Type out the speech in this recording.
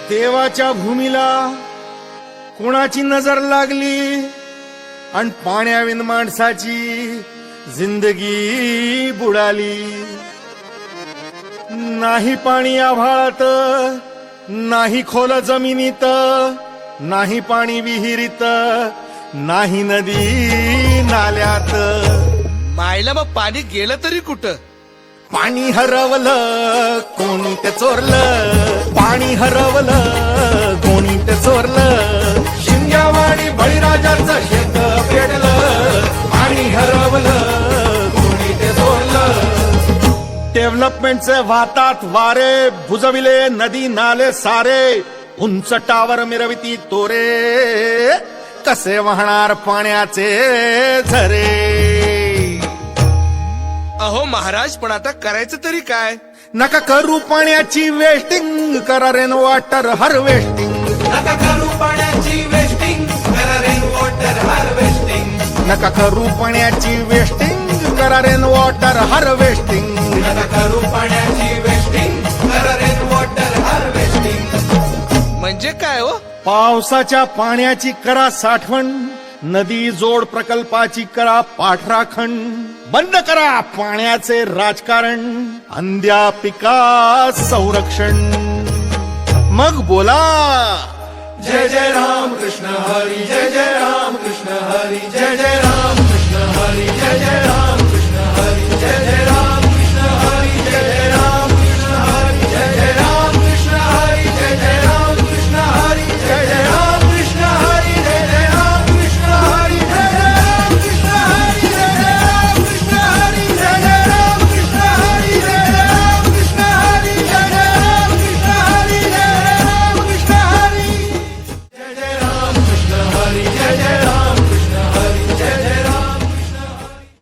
देवाच्या भूमीला कोणाची नजर लागली आणि पाण्याविन माणसाची जिंदगी बुडाली. नाही पाणी आभाळात, नाही खोल जमिनीत, नाही पाणी विहिरीत, नाही नदी नाल्यात. मायला मग पाणी गेलं तरी कुठं? पाणी हरवलं कोणी ते चोरलं, पाणी हरवलं कोणी ते चोरलं. शिंग्यावाणी बळीराजाचं शेत पेटलं, पाणी हरवलं कोणी ते चोरलं. डेव्हलपमेंटचे वाहतात वारे, बुजविले नदी नाले सारे, उंच टावर मिरविती तोरे, कसे वाहणार पाण्याचे झरे. अहो महाराज, पण आता करायचं तरी काय? नका करू पाण्याची वेस्टिंग, करा रेन वॉटर हार्वेस्टिंग. नका करू पाण्याची वेस्टिंग, करा रेन वॉटर हार्वेस्टिंग. नका करू पाण्याची वेस्टिंग, करा रेन वॉटर हार्वेस्टिंग. नका करू पाण्याची वेस्टिंग, करा रेन वॉटर हार्वेस्टिंग. म्हणजे काय हो? पावसाच्या पाण्याची करा साठवण, नदी जोड प्रकल्पाची करा पाठराखण. बंद करा पाण्याचे राजकारण, अंध्या पिका संरक्षण. मग बोला जय जय राम कृष्ण हरी, जय जय राम कृष्ण हरी, जय जय राम कृष्ण हरी, जय जय राम कृष्ण हरी, जय जय